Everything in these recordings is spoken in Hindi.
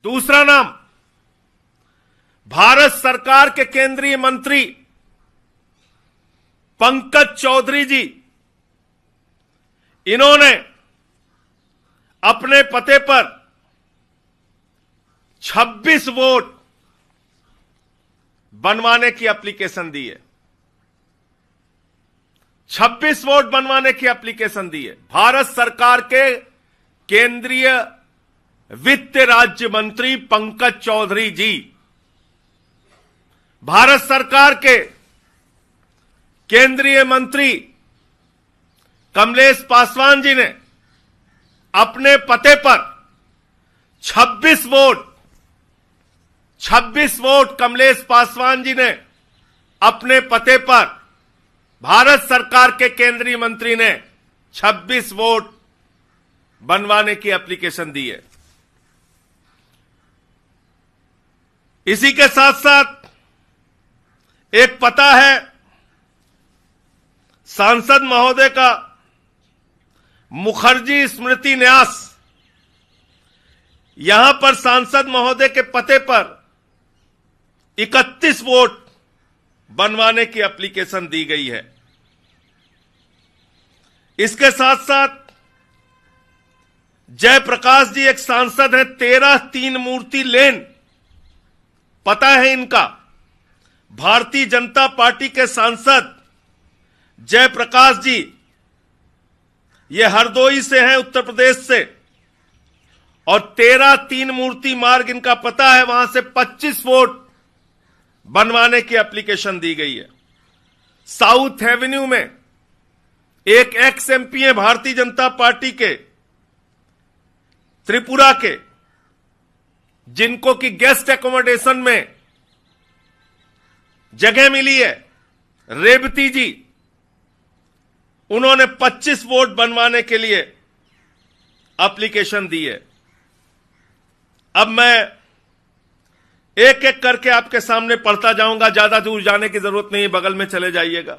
दूसरा नाम भारत सरकार के केंद्रीय मंत्री पंकज चौधरी जी। इन्होंने अपने पते पर 26 वोट बनवाने की एप्लीकेशन दी है। 26 वोट बनवाने की एप्लीकेशन दी है। भारत सरकार के केंद्रीय वित्त राज्य मंत्री पंकज चौधरी जी, भारत सरकार के केंद्रीय मंत्री कमलेश पासवान जी ने अपने पते पर 26 वोट कमलेश पासवान जी ने अपने पते पर, भारत सरकार के केंद्रीय मंत्री ने 26 वोट बनवाने की एप्लीकेशन दी है। इसी के साथ साथ एक पता है सांसद महोदय का मुखर्जी स्मृति न्यास। यहां पर सांसद महोदय के पते पर 31 वोट बनवाने की एप्लीकेशन दी गई है। इसके साथ साथ जयप्रकाश जी एक सांसद हैं, 13 तीन मूर्ति लेन, पता है इनका। भारतीय जनता पार्टी के सांसद जयप्रकाश जी, ये हरदोई से हैं, उत्तर प्रदेश से, और 13 तीन मूर्ति मार्ग इनका पता है, वहां से 25 वोट बनवाने की एप्लीकेशन दी गई है। साउथ एवेन्यू में एक एक्स एमपी है भारतीय जनता पार्टी के, त्रिपुरा के, जिनको कि गेस्ट एकोमोडेशन में जगह मिली है, रेवती जी, उन्होंने 25 वोट बनवाने के लिए एप्लीकेशन दी है। अब मैं एक एक करके आपके सामने पढ़ता जाऊंगा, ज्यादा दूर जाने की जरूरत नहीं, बगल में चले जाइएगा।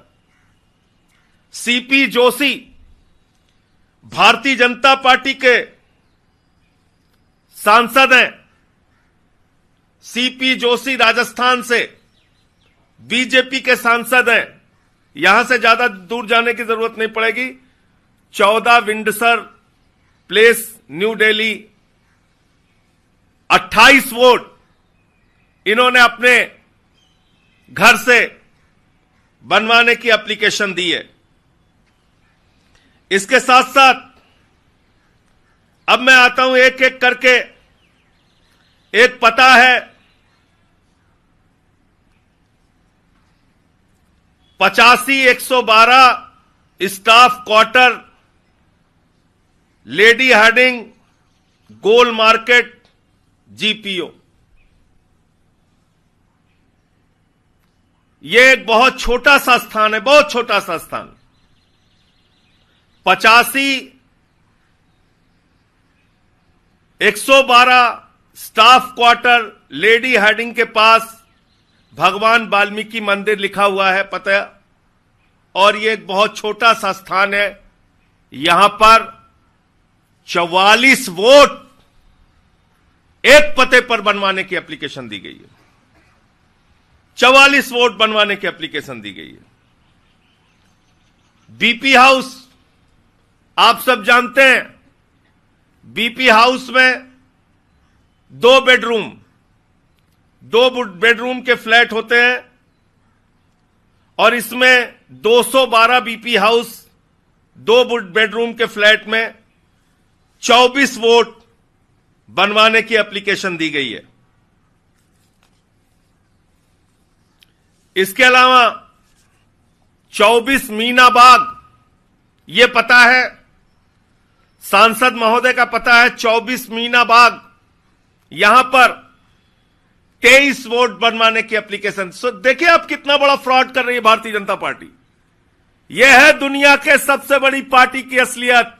सीपी जोशी भारतीय जनता पार्टी के सांसद हैं। सीपी जोशी राजस्थान से बीजेपी के सांसद हैं। यहां से ज्यादा दूर जाने की जरूरत नहीं पड़ेगी। 14 Windsor place, new Delhi, 28 vote इन्होंने अपने घर से बनवाने की एप्लीकेशन दी है। इसके साथ साथ अब मैं आता हूं एक एक करके। एक पता है 85-112 स्टाफ क्वार्टर, लेडी हार्डिंग, गोल मार्केट, जीपीओ। यह एक बहुत छोटा सा स्थान है, बहुत छोटा सा स्थान। 85-112 स्टाफ क्वार्टर, लेडी हार्डिंग के पास भगवान वाल्मीकि मंदिर लिखा हुआ है पता, और यह एक बहुत छोटा सा स्थान है। यहां पर 44 वोट एक पते पर बनवाने की एप्लीकेशन दी गई है। 44 वोट बनवाने की एप्लीकेशन दी गई है। बीपी हाउस आप सब जानते हैं, बीपी हाउस में 2 बेडरूम के फ्लैट होते हैं, और इसमें 212 बीपी हाउस 2 बेडरूम के फ्लैट में 24 वोट बनवाने की एप्लीकेशन दी गई है। इसके अलावा 24 मीना बाग, यह पता है सांसद महोदय का पता है, 24 मीना बाग, यहां पर 23 वोट बनवाने की एप्लीकेशन। देखिए आप कितना बड़ा फ्रॉड कर रही है भारतीय जनता पार्टी। यह है दुनिया के सबसे बड़ी पार्टी की असलियत।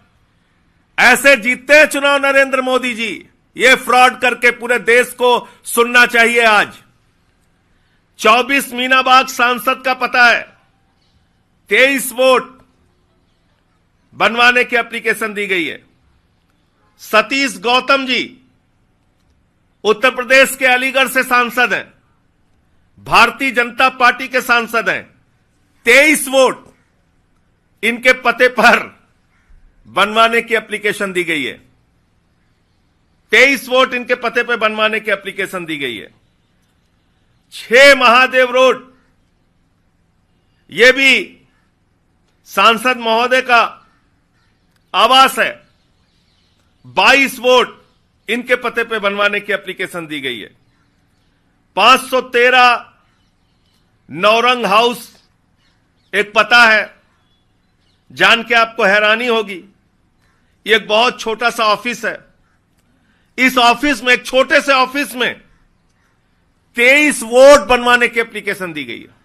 ऐसे जीतते हैं चुनाव नरेंद्र मोदी जी। यह फ्रॉड करके पूरे देश को सुनना चाहिए आज। 24 मीना बाग सांसद का पता है, 23 वोट बनवाने की एप्लीकेशन दी गई है। सतीश गौतम जी, उत्तर प्रदेश के अलीगढ़ से सांसद हैं, भारतीय जनता पार्टी के सांसद हैं। 23 वोट इनके पते पर बनवाने की एप्लीकेशन दी गई है। 23 वोट इनके पते पर बनवाने की एप्लीकेशन दी गई है। 6 महादेव रोड, यह भी सांसद महोदय का आवास है। 22 वोट इनके पते पे बनवाने की एप्लीकेशन दी गई है। 513 नौरंग हाउस एक पता है, जान के आपको हैरानी होगी, ये एक बहुत छोटा सा ऑफिस है। इस ऑफिस में, एक छोटे से ऑफिस में 23 वोट बनवाने की एप्लीकेशन दी गई है।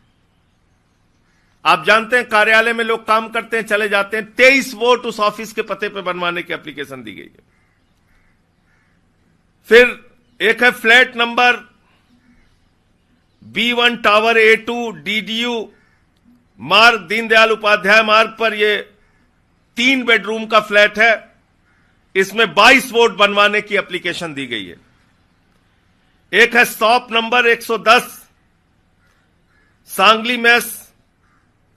आप जानते हैं कार्यालय में लोग काम करते हैं, चले जाते हैं, 23 वोट उस ऑफिस के पते पे बनवाने की एप्लीकेशन दी गई है। फिर एक है flat number B1 tower A2 DDU मार्ग, दीनदयाल उपाध्याय मार्ग पर यह 3 बेडरूम का फ्लैट है। इसमें 22 वोट बनवाने की एप्लीकेशन दी गई है। एक है शॉप नंबर 110 सांगली मेस,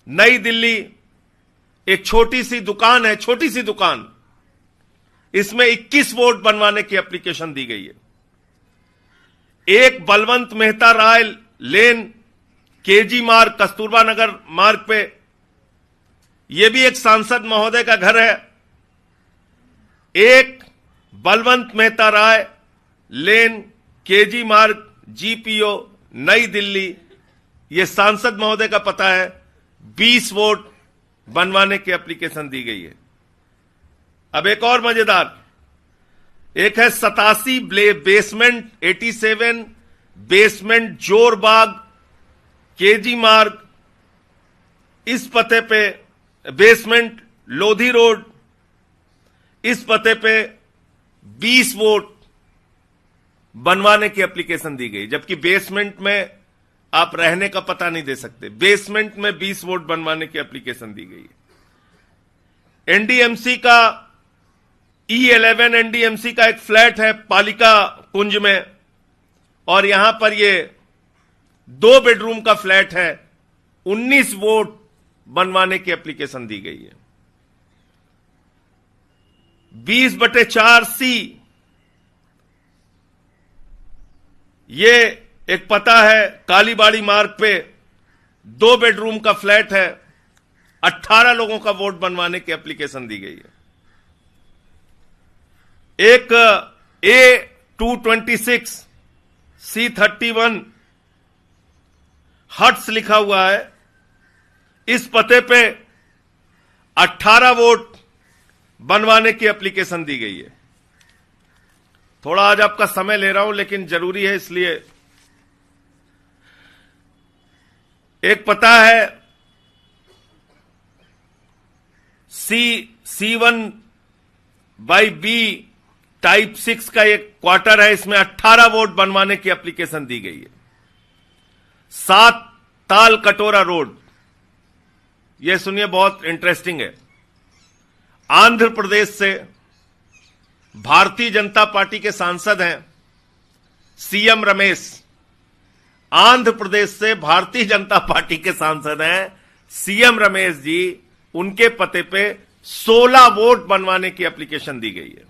नई दिल्ली, एक छोटी सी दुकान है, छोटी सी दुकान, इसमें 21 वोट बनवाने की एप्लीकेशन दी गई है। एक बलवंत मेहता राय लेन, केजी मार्ग, कस्तूरबा नगर मार्ग पे, यह भी एक सांसद महोदय का घर है। एक बलवंत मेहता राय लेन, केजी मार्ग, GPO, नई दिल्ली, यह सांसद महोदय का पता है। 20 वोट बनवाने की एप्लीकेशन दी गई है। अब एक और मजेदार, एक है 87 बेसमेंट 87 बेसमेंट जोरबाग, केजी मार्ग, इस पते पे बेसमेंट लोधी रोड, इस पते पे 20 वोट बनवाने की एप्लीकेशन दी गई। जबकि बेसमेंट में आप रहने का पता नहीं दे सकते, बेसमेंट में 20 वोट बनवाने की एप्लीकेशन दी गई है। NDMC का E11 NDMC का एक फ्लैट है पालिका कुंज में, और यहां पर ये 2 बेडरूम का फ्लैट है। 19 वोट बनवाने की एप्लीकेशन दी गई है। 20/4C ये एक पता है, कालीबाड़ी मार्ग पे 2 बेडरूम का फ्लैट है। 18 लोगों का वोट बनवाने की एप्लीकेशन दी गई है। एक A226 C31 हट्स लिखा हुआ है, इस पते पे 18 वोट बनवाने की एप्लीकेशन दी गई है। थोड़ा आज आपका समय ले रहा हूं, लेकिन जरूरी है इसलिए। एक पता है C1/B टाइप 6 का एक क्वार्टर है, इसमें 18 वोट बनवाने की एप्लीकेशन दी गई है। 7 ताल कटोरा रोड, यह सुनिए बहुत इंटरेस्टिंग है। आंध्र प्रदेश से भारतीय जनता पार्टी के सांसद हैं CM रमेश। आंध्र प्रदेश से भारतीय जनता पार्टी के सांसद हैं CM रमेश जी, उनके पते पे 16 वोट बनवाने की एप्लीकेशन दी गई है।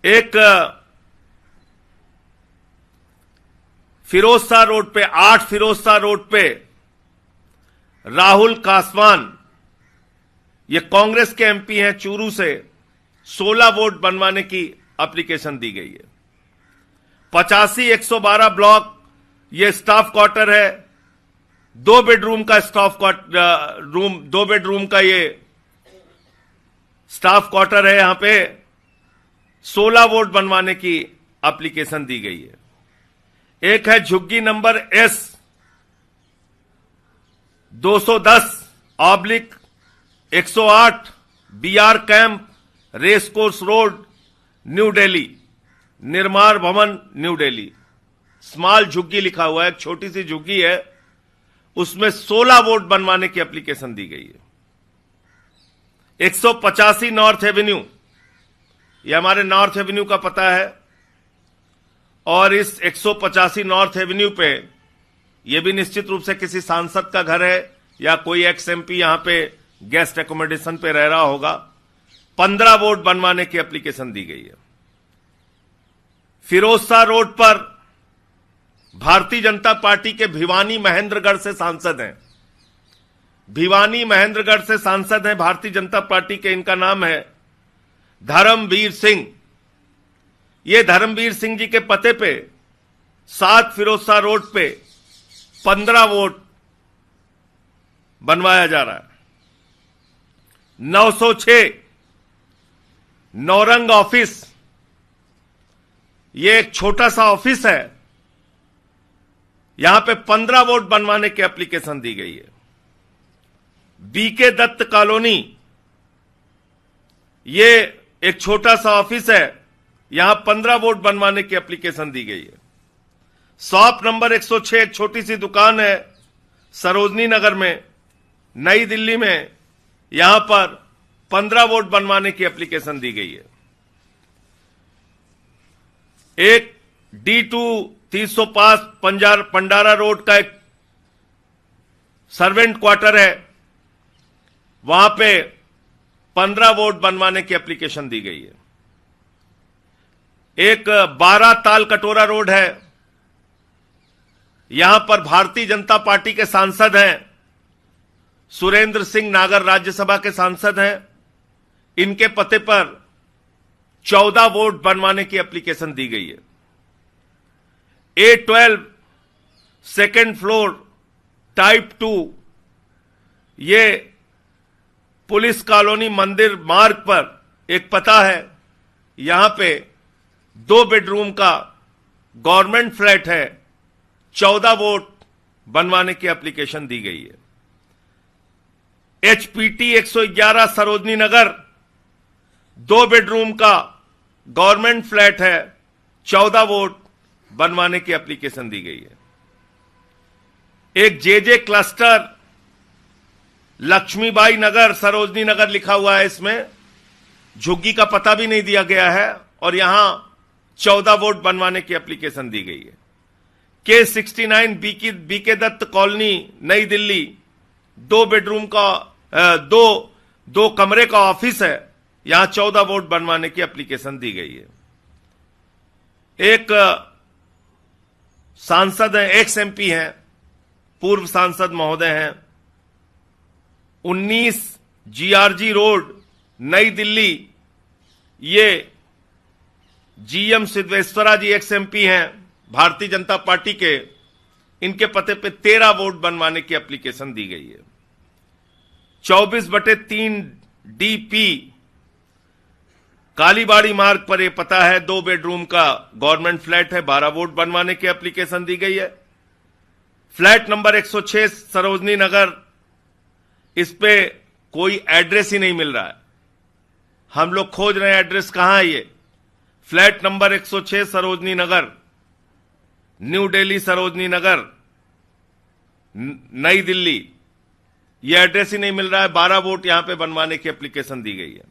एक फिरोजशाह रोड पे, 8 फिरोजशाह रोड पे राहुल कासवान, ये कांग्रेस के MP हैं चूरू से, 16 वोट बनवाने की एप्लीकेशन दी गई है। 85-112 ब्लॉक, ये स्टाफ क्वार्टर है, 2 बेडरूम का स्टाफ क्वार्टर रूम, 2 बेडरूम का ये स्टाफ क्वार्टर है। यहां पे 16 वोट बनवाने की एप्लीकेशन दी गई है। एक है झुग्गी number S 210/108 BR camp, race course road, New Delhi, Nirman Bhawan, new Delhi. Small झुग्गी लिखा हुआ है, एक छोटी सी झुग्गी है, उसमें 16 वोट बनवाने की एप्लीकेशन दी गई है। 185 नॉर्थ एवेन्यू, ये हमारे नॉर्थ एवेन्यू का पता है, और इस 185 नॉर्थ एवेन्यू पे ये भी निश्चित रूप से किसी सांसद का घर है या कोई एक्स एमपी यहां पे गेस्ट एकोमोडेशन पे रह रहा होगा। 15 वोट बनवाने की एप्लीकेशन दी गई है। फिरोज शाह रोड पर भारतीय जनता पार्टी के भिवानी महेंद्रगढ़ से सांसद हैं, भिवानी महेंद्रगढ़ से सांसद हैं भारतीय जनता पार्टी के। इनका नाम है धर्मवीर सिंह। ये धर्मवीर सिंह जी के पते पे 7 फिरोज शाह रोड पे 15 वोट बनवाया जा रहा है। 906 नौरंग ऑफिस, ये एक छोटा सा ऑफिस है, यहां पे 15 वोट बनवाने की एप्लीकेशन दी गई है। बीके दत्त कॉलोनी, ये एक छोटा सा ऑफिस है, यहां 15 वोट बनवाने की एप्लीकेशन दी गई है। शॉप नंबर 106 एक छोटी सी दुकान है सरोजनी नगर में, नई दिल्ली में, यहां पर 15 वोट बनवाने की एप्लीकेशन दी गई है। एक D2 305 पंडारा रोड का एक सर्वेंट क्वार्टर है, वहां पे 15 वोट बनवाने की एप्लीकेशन दी गई है। एक 12 ताल कटोरा रोड है, यहां पर भारतीय जनता पार्टी के सांसद हैं, सुरेंद्र सिंह नागर राज्यसभा के सांसद हैं। इनके पते पर 14 वोट बनवाने की एप्लीकेशन दी गई है। A12 सेकेंड फ्लोर टाइप 2, ये पुलिस कॉलोनी मंदिर मार्ग पर एक पता है, यहां पे 2 बेडरूम का गवर्नमेंट फ्लैट है, 14 वोट बनवाने की एप्लीकेशन दी गई है। HPT 111 सरोजनी नगर, 2 बेडरूम का गवर्नमेंट फ्लैट है, 14 वोट बनवाने की एप्लीकेशन दी गई है। एक JJ क्लस्टर लक्ष्मीबाई नगर सरोजनी नगर लिखा हुआ है, इसमें झुग्गी का पता भी नहीं दिया गया है, और यहां 14 वोट बनवाने की एप्लीकेशन दी गई है। K69 बीके दत्त कॉलोनी नई दिल्ली, 2 बेडरूम का दो कमरे का ऑफिस है, यहां 14 वोट बनवाने की एप्लीकेशन दी गई है। एक सांसद हैं, एक्स एमपी हैं, पूर्व सांसद महोदय हैं, 19 GRG रोड नई दिल्ली, ये GM सिद्धेश्वरा जी एक्स एमपी हैं भारतीय जनता पार्टी के। इनके पते पे 13 वोट बनवाने की एप्लीकेशन दी गई है। 24/3 DP कालीबाड़ी मार्ग पर यह पता है, 2 बेडरूम का गवर्नमेंट फ्लैट है, 12 वोट बनवाने की एप्लीकेशन दी गई है। फ्लैट नंबर 106 सरोजनी नगर, इस पे कोई एड्रेस ही नहीं मिल रहा है। हम लोग खोज रहे हैं एड्रेस कहां है ये। Flat number 106 Sarojini Nagar, new Delhi Sarojini Nagar, नई दिल्ली, यह एड्रेस ही नहीं मिल रहा है। 12 वोट यहां पे बनवाने की एप्लीकेशन दी गई है।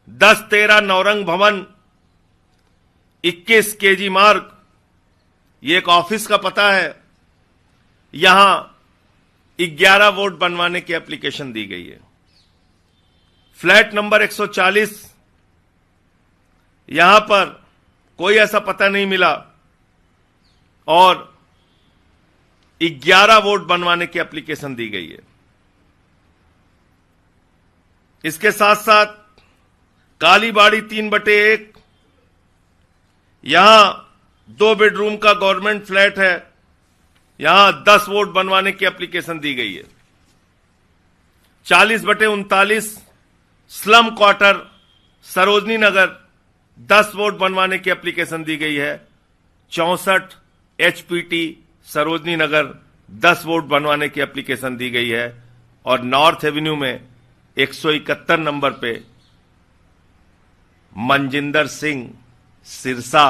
10-13 नौरंग भवन, 21 KG मार्ग, यह एक ऑफिस का पता है, यहां 11 वोट बनवाने की एप्लीकेशन दी गई है। फ्लैट नंबर 140, यहां पर कोई ऐसा पता नहीं मिला, और 11 वोट बनवाने की एप्लीकेशन दी गई है। इसके साथ साथ कालीबाड़ी 3/1, यहां 2 बेडरूम का गवर्नमेंट फ्लैट है, यहां 10 वोट बनवाने की एप्लीकेशन दी गई है। 40/39 slum quarter Sarojini Nagar, 10 vote बनवाने की एप्लीकेशन दी गई है। 64 HPT सरोजनी नगर, 10 वोट बनवाने की एप्लीकेशन दी गई है। और नॉर्थ एवेन्यू में 171 नंबर पे मनजिंदर सिंह सिरसा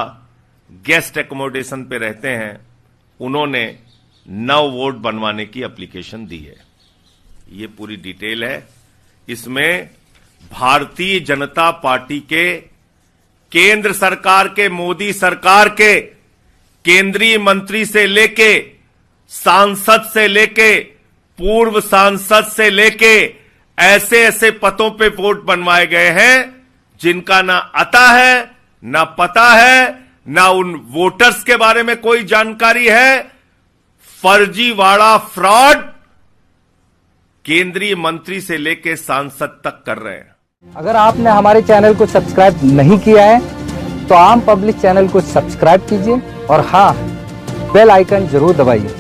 गेस्ट एकोमोडेशन पे रहते हैं, उन्होंने 9 वोट बनवाने की एप्लीकेशन दी है। ये पूरी डिटेल है। इसमें भारतीय जनता पार्टी के, केंद्र सरकार के, मोदी सरकार के केंद्रीय मंत्री से लेके, सांसद से लेके, पूर्व सांसद से लेके ऐसे ऐसे पदों पे वोट बनवाए गए हैं जिनका ना आता है, ना पता है, ना उन वोटर्स के बारे में कोई जानकारी है। फर्जीवाड़ा, फ्रॉड केंद्रीय मंत्री से लेके सांसद तक कर रहे हैं। अगर आपने हमारे चैनल को सब्सक्राइब नहीं किया है तो आम पब्लिक चैनल को सब्सक्राइब कीजिए और हाँ, बेल आइकन जरूर दबाइए।